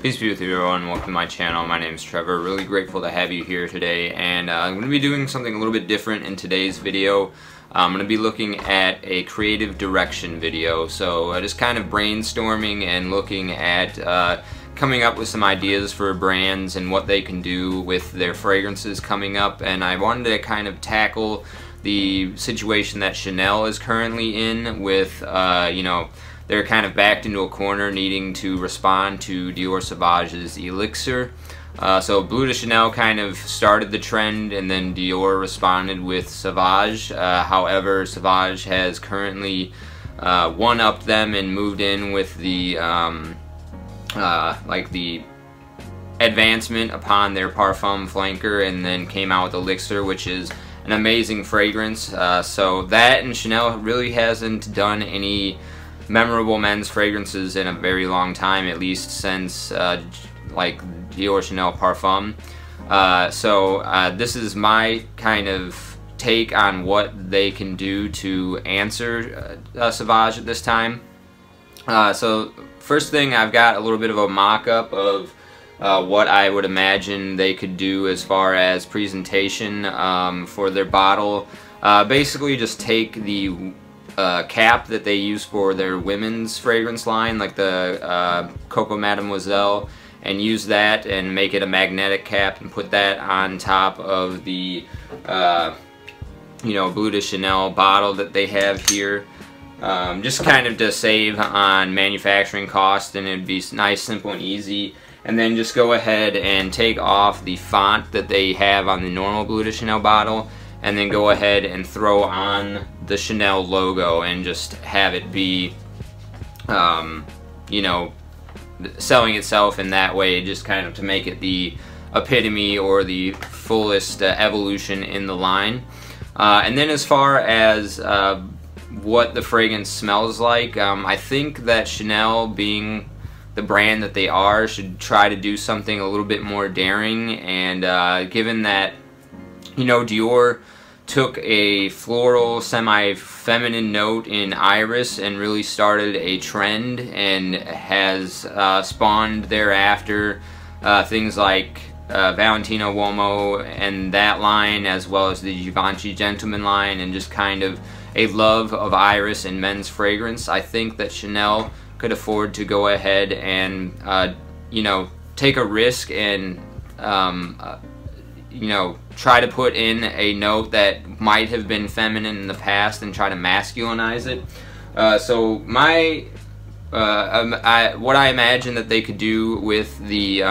Peace be with you everyone, welcome to my channel. My name is Trevor. Really grateful to have you here today, and I'm going to be doing something a little bit different in today's video. I'm going to be looking at a creative direction video, so just kind of brainstorming and looking at coming up with some ideas for brands and what they can do with their fragrances coming up. And I wanted to kind of tackle the situation that Chanel is currently in with, you know, they're kind of backed into a corner needing to respond to Dior Sauvage's Elixir. So Bleu de Chanel kind of started the trend, and then Dior responded with Sauvage. However, Sauvage has currently one-upped them and moved in with the like the advancement upon their Parfum flanker, and then came out with Elixir, which is an amazing fragrance. So that, and Chanel really hasn't done any memorable men's fragrances in a very long time, at least since like Dior Chanel Parfum. So this is my kind of take on what they can do to answer Sauvage at this time. So first thing, I've got a little bit of a mock-up of what I would imagine they could do as far as presentation for their bottle. Basically just take the cap that they use for their women's fragrance line, like the Coco Mademoiselle, and use that and make it a magnetic cap and put that on top of the you know, Bleu de Chanel bottle that they have here. Just kind of to save on manufacturing cost, and it'd be nice, simple, and easy. And then just go ahead and take off the font that they have on the normal Bleu de Chanel bottle, and then go ahead and throw on the Chanel logo and just have it be, you know, selling itself in that way, just kind of to make it the epitome or the fullest evolution in the line. And then as far as what the fragrance smells like, I think that Chanel, being the brand that they are, should try to do something a little bit more daring. And given that, you know, Dior took a floral, semi-feminine note in Iris and really started a trend, and has spawned thereafter things like Valentino Uomo and that line, as well as the Givenchy Gentleman line, and just kind of a love of Iris and men's fragrance. I think that Chanel could afford to go ahead and you know, take a risk and you know, try to put in a note that might have been feminine in the past and try to masculinize it. So my what I imagine that they could do with the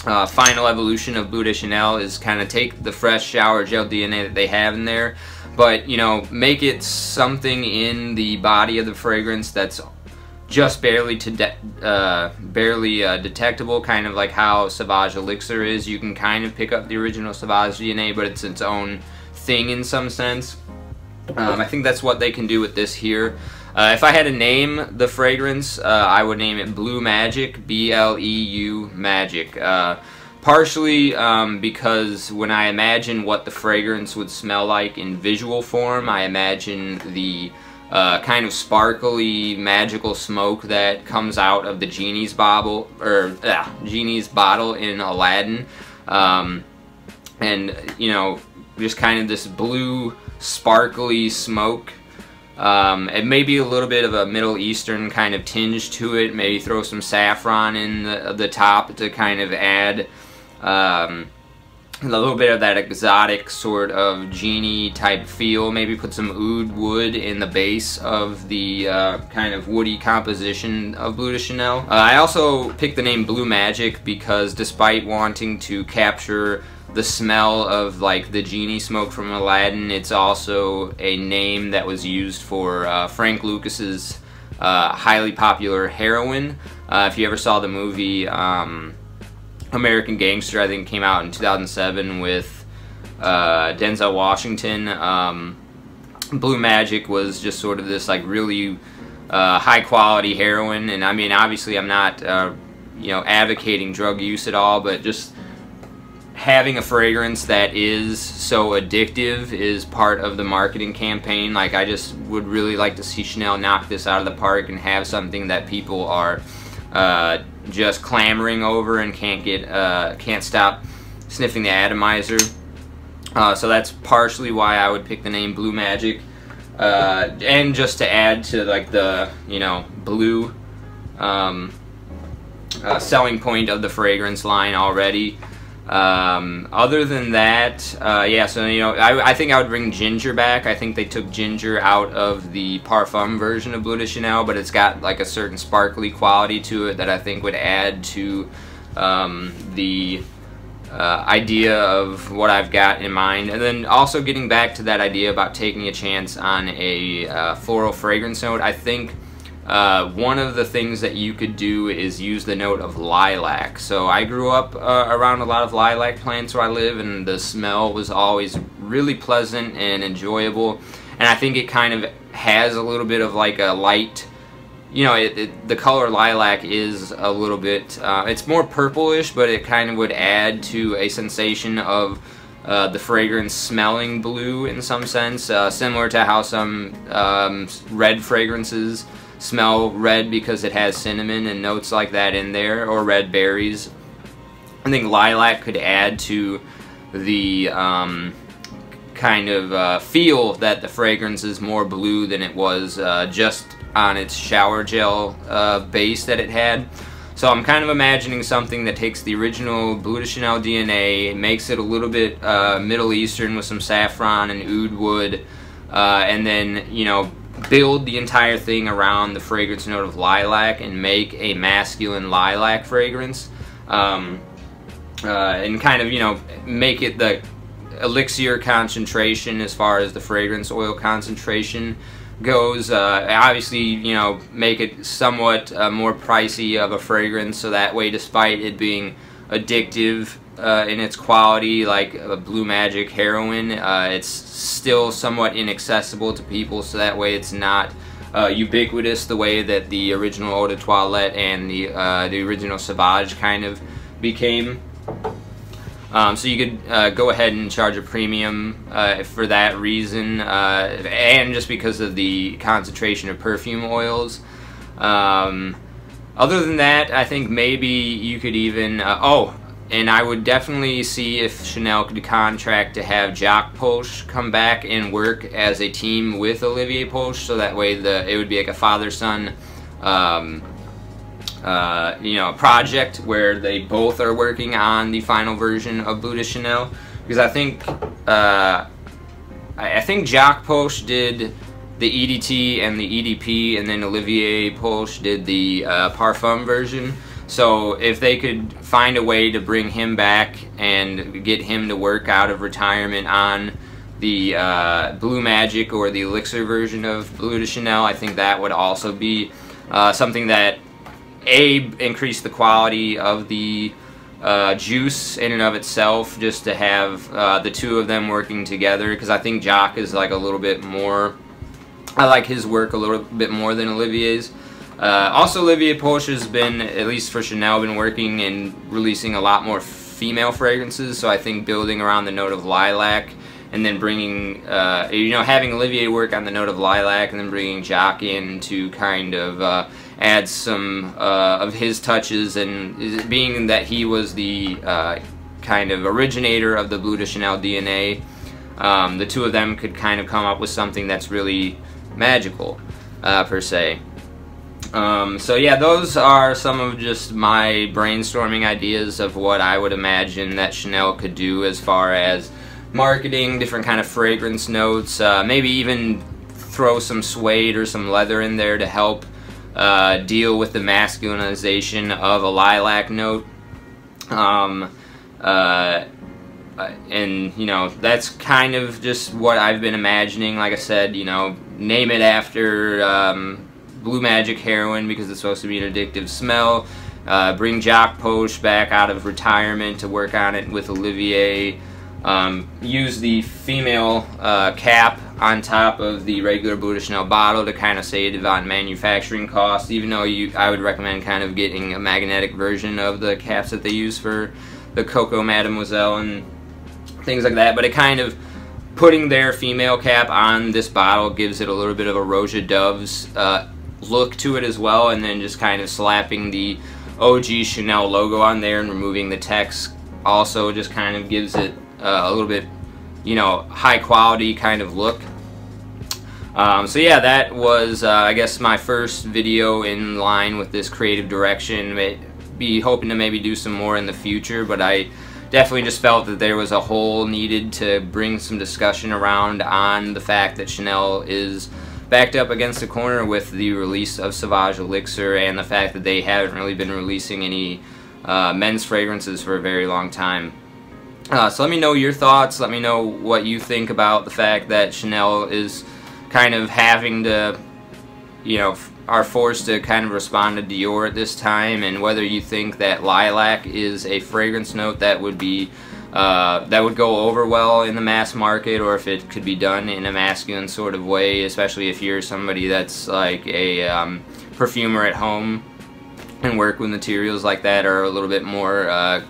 final evolution of Bleu de Chanel is kind of take the fresh shower gel DNA that they have in there, but, you know, make it something in the body of the fragrance that's just barely detectable, kind of like how Sauvage Elixir is. You can kind of pick up the original Sauvage DNA, but it's its own thing in some sense. I think that's what they can do with this here. If I had to name the fragrance, I would name it Bleu Magique, B-L-E-U Magique. Partially because when I imagine what the fragrance would smell like in visual form, I imagine the kind of sparkly, magical smoke that comes out of the genie's bottle, or genie's bottle in Aladdin, and, you know, just kind of this blue, sparkly smoke. It may be a little bit of a Middle Eastern kind of tinge to it. Maybe throw some saffron in the top to kind of add a little bit of that exotic sort of genie type feel. Maybe put some oud wood in the base of the kind of woody composition of Bleu de Chanel. I also picked the name Bleu Magique because, despite wanting to capture the smell of like the genie smoke from Aladdin, it's also a name that was used for Frank Lucas's highly popular heroine. If you ever saw the movie American Gangster, I think it came out in 2007 with Denzel Washington. Bleu Magique was just sort of this like really high quality heroin, and I mean, obviously I'm not you know, advocating drug use at all, but just having a fragrance that is so addictive is part of the marketing campaign. Like, I just would really like to see Chanel knock this out of the park and have something that people are just clamoring over and can't stop sniffing the atomizer. So that's partially why I would pick the name Bleu Magique. And just to add to like the, you know, blue selling point of the fragrance line already. Other than that, yeah, so, you know, I think I would bring ginger back. I think they took ginger out of the parfum version of Bleu de Chanel, but it's got like a certain sparkly quality to it that I think would add to the idea of what I've got in mind. And then also getting back to that idea about taking a chance on a floral fragrance note, I think one of the things that you could do is use the note of lilac. So I grew up around a lot of lilac plants where I live, and the smell was always really pleasant and enjoyable. And I think it kind of has a little bit of like a light, you know, the color lilac is a little bit, it's more purplish, but it kind of would add to a sensation of the fragrance smelling blue in some sense, similar to how some red fragrances smell red because it has cinnamon and notes like that in there, or red berries. I think lilac could add to the kind of feel that the fragrance is more blue than it was just on its shower gel base that it had. So I'm kind of imagining something that takes the original Bleu de Chanel DNA, makes it a little bit Middle Eastern with some saffron and oud wood, and then, you know, build the entire thing around the fragrance note of lilac and make a masculine lilac fragrance, and kind of, you know, make it the elixir concentration as far as the fragrance oil concentration goes. Obviously, you know, make it somewhat more pricey of a fragrance, so that way, despite it being addictive in its quality, like a Bleu Magique heroin, it's still somewhat inaccessible to people, so that way it's not ubiquitous the way that the original Eau de Toilette and the original Sauvage kind of became. So you could go ahead and charge a premium for that reason, and just because of the concentration of perfume oils. Other than that, I think maybe you could even, and I would definitely see if Chanel could contract to have Jacques Polch come back and work as a team with Olivier Polch, so that way it would be like a father-son you know, project where they both are working on the final version of Bleu de Chanel. Because I think Jacques Polch did the EDT and the EDP, and then Olivier Polch did the parfum version. So if they could find a way to bring him back and get him to work out of retirement on the Bleu Magique or the Elixir version of Bleu de Chanel, I think that would also be something that increase the quality of the juice in and of itself, just to have the two of them working together, because I think Jacques is like a little bit more, I like his work a little bit more than Olivier's. Also, Olivier Polch has been, at least for Chanel, been working and releasing a lot more female fragrances, so I think building around the note of lilac and then bringing, you know, having Olivier work on the note of lilac and then bringing Jacques in to kind of add some of his touches, and being that he was the kind of originator of the Bleu de Chanel DNA, the two of them could kind of come up with something that's really magical, per se. So yeah, those are some of just my brainstorming ideas of what I would imagine that Chanel could do as far as marketing, different kind of fragrance notes, maybe even throw some suede or some leather in there to help deal with the masculinization of a lilac note. And, you know, that's kind of just what I've been imagining. Like I said, you know, name it after Bleu Magique heroin because it's supposed to be an addictive smell. Bring Jacques Polch back out of retirement to work on it with Olivier. Use the female cap on top of the regular Bleu de Chanel bottle to kind of save on manufacturing costs, even though I would recommend kind of getting a magnetic version of the caps that they use for the Coco Mademoiselle and things like that. But it kind of, putting their female cap on this bottle gives it a little bit of a Roja Dove's look to it as well, and then just kind of slapping the OG Chanel logo on there and removing the text also just kind of gives it a little bit, you know, high quality kind of look. So yeah, that was I guess my first video in line with this creative direction. Be hoping to maybe do some more in the future, but I definitely just felt that there was a hole needed to bring some discussion around on the fact that Chanel is backed up against the corner with the release of Sauvage Elixir, and the fact that they haven't really been releasing any men's fragrances for a very long time. So let me know your thoughts. Let me know what you think about the fact that Chanel is kind of having to, you know, are forced to kind of respond to Dior at this time, and whether you think that Lilac is a fragrance note that would be that would go over well in the mass market, or if it could be done in a masculine sort of way, especially if you're somebody that's like a perfumer at home and work with materials like that, or a little bit more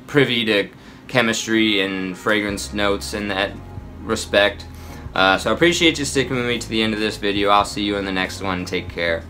privy to chemistry and fragrance notes in that respect. So I appreciate you sticking with me to the end of this video. I'll see you in the next one. Take care.